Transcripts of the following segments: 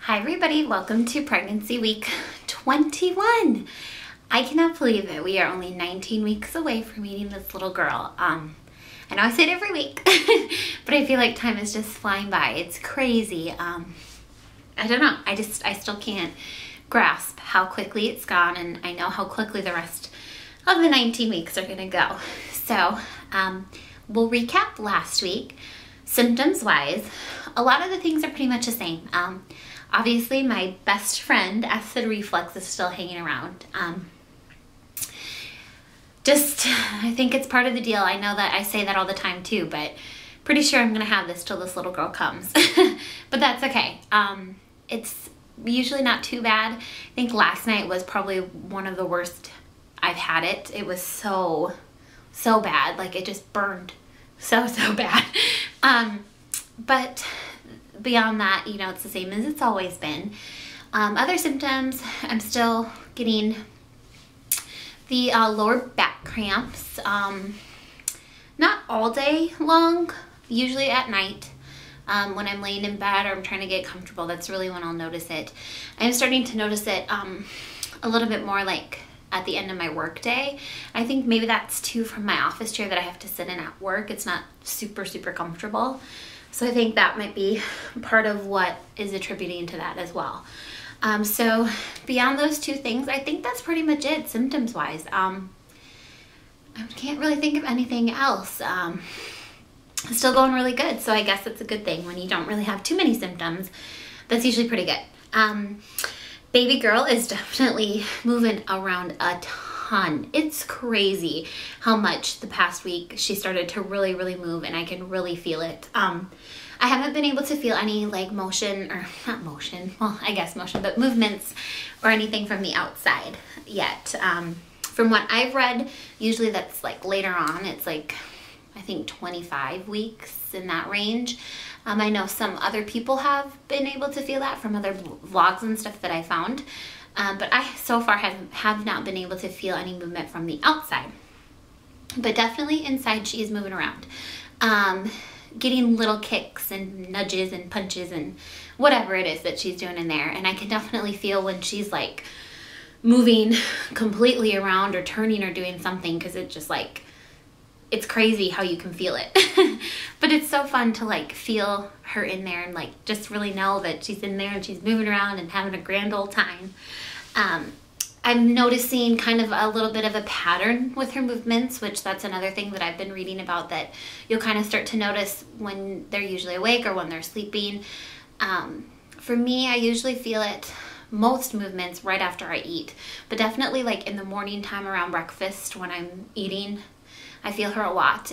Hi everybody, welcome to pregnancy week 21. I cannot believe it. We are only 19 weeks away from meeting this little girl. I know I say it every week, but I feel like time is just flying by. It's crazy. I don't know. I still can't grasp how quickly it's gone, and I know how quickly the rest of the 19 weeks are gonna go. So we'll recap last week. Symptoms wise, a lot of the things are pretty much the same. Obviously, my best friend, acid reflux, is still hanging around. I think it's part of the deal. I know that I say that all the time too, but pretty sure I'm gonna have this till this little girl comes. But that's okay. It's usually not too bad. I think last night was probably one of the worst I've had it. It was so bad. Like, it just burned so bad. But beyond that, you know, it's the same as it's always been. Other symptoms, I'm still getting the lower back cramps, not all day long, usually at night. When I'm laying in bed or I'm trying to get comfortable, that's really when I'll notice it. I'm starting to notice it a little bit more like at the end of my work day. I think maybe that's too from my office chair that I have to sit in at work. It's not super comfortable. So I think that might be part of what is attributing to that as well. So beyond those two things, I think that's pretty much it symptoms wise. I can't really think of anything else. It's still going really good, so I guess it's a good thing when you don't really have too many symptoms. That's usually pretty good. Baby girl is definitely moving around a ton. It's crazy how much the past week she started to really move, and I can really feel it. I haven't been able to feel any like motion, or not motion, well, I guess motion, but movements or anything from the outside yet. From what I've read, usually that's like later on. It's like, I think 25 weeks in that range. I know some other people have been able to feel that from other vlogs and stuff that I found. But I so far have not been able to feel any movement from the outside. But definitely inside she is moving around. Getting little kicks and nudges and punches and whatever it is that she's doing in there. And I can definitely feel when she's like moving completely around or turning or doing something, because it just like, it's crazy how you can feel it. But it's so fun to like feel her in there and like just really know that she's in there and she's moving around and having a grand old time. I'm noticing kind of a little bit of a pattern with her movements, which that's another thing that I've been reading about, that you'll kind of start to notice when they're usually awake or when they're sleeping. For me, I usually feel it most movements right after I eat, but definitely like in the morning time around breakfast when I'm eating, I feel her a lot,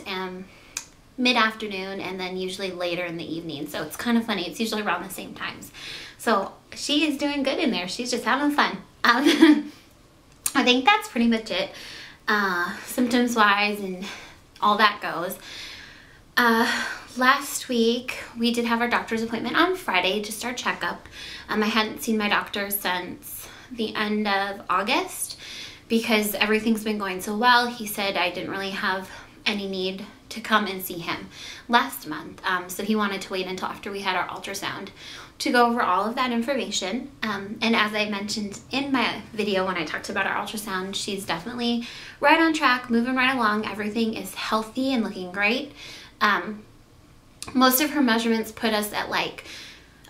mid-afternoon, and then usually later in the evening. So it's kind of funny. It's usually around the same times. So she is doing good in there. She's just having fun. I think that's pretty much it, symptoms-wise and all that goes. Last week, we did have our doctor's appointment on Friday, just our checkup. I hadn't seen my doctor since the end of August, because everything's been going so well. He said I didn't really have any need to come and see him last month. So he wanted to wait until after we had our ultrasound to go over all of that information. And as I mentioned in my video when I talked about our ultrasound, she's definitely right on track, moving right along. Everything is healthy and looking great. Most of her measurements put us at like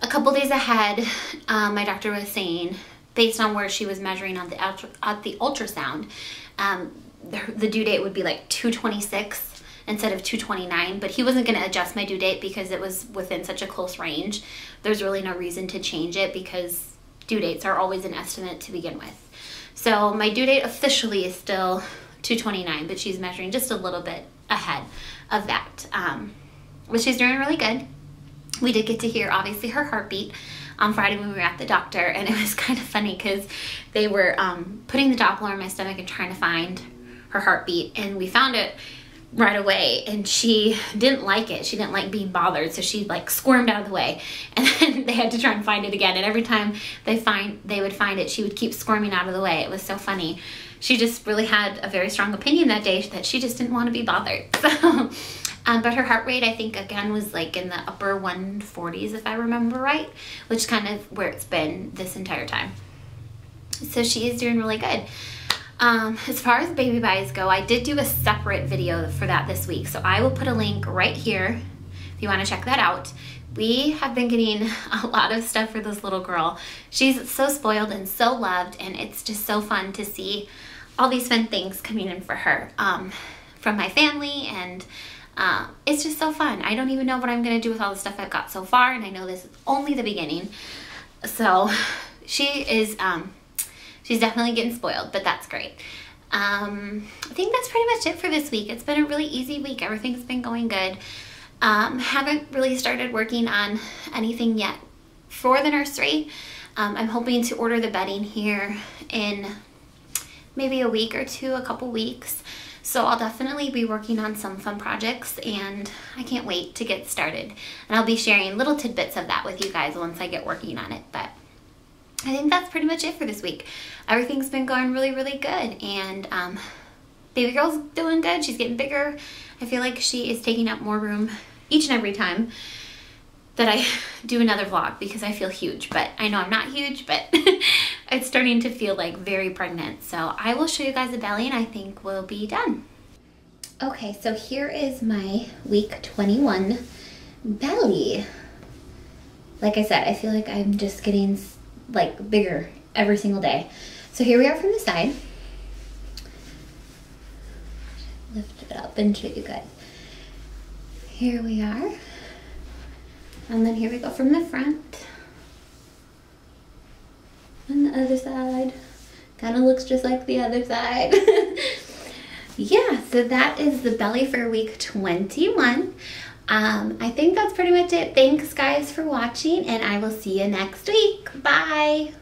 a couple days ahead. My doctor was saying, based on where she was measuring on at the ultrasound, the due date would be like 2/26 instead of 2/29, but he wasn't going to adjust my due date because it was within such a close range. There's really no reason to change it because due dates are always an estimate to begin with. So my due date officially is still 2/29, but she's measuring just a little bit ahead of that. But she's doing really good. We did get to hear, obviously, her heartbeat on Friday when we were at the doctor, and it was kind of funny because they were putting the Doppler on my stomach and trying to find her heartbeat, and we found it right away, and she didn't like it. She didn't like being bothered, so she like squirmed out of the way, and then they had to try and find it again, and every time they would find it, she would keep squirming out of the way. It was so funny. She just really had a very strong opinion that day that she just didn't want to be bothered. So But her heart rate, I think, again, was like in the upper 140s, if I remember right, which is kind of where it's been this entire time. So she is doing really good. As far as baby buys go, I did do a separate video for that this week. So I will put a link right here if you want to check that out. We have been getting a lot of stuff for this little girl. She's so spoiled and so loved, and it's just so fun to see all these fun things coming in for her from my family, and it's just so fun. I don't even know what I'm going to do with all the stuff I've got so far, and I know this is only the beginning. So she is, she's definitely getting spoiled, but that's great. I think that's pretty much it for this week. It's been a really easy week. Everything's been going good. Haven't really started working on anything yet for the nursery. I'm hoping to order the bedding here in maybe a week or two, a couple weeks. So I'll definitely be working on some fun projects, and I can't wait to get started. And I'll be sharing little tidbits of that with you guys once I get working on it. But I think that's pretty much it for this week. Everything's been going really, really good, and baby girl's doing good. She's getting bigger. I feel like she is taking up more room each and every time that I do another vlog, because I feel huge, but I know I'm not huge, but it's starting to feel like very pregnant. So I will show you guys the belly, and I think we'll be done. Okay, so here is my week 21 belly. Like I said, I feel like I'm just getting like bigger every single day. So here we are from the side. Lift it up and show you guys. Here we are. And then here we go from the front. And the other side. Kind of looks just like the other side. Yeah, so that is the belly for week 21. I think that's pretty much it. Thanks guys for watching, and I will see you next week. Bye.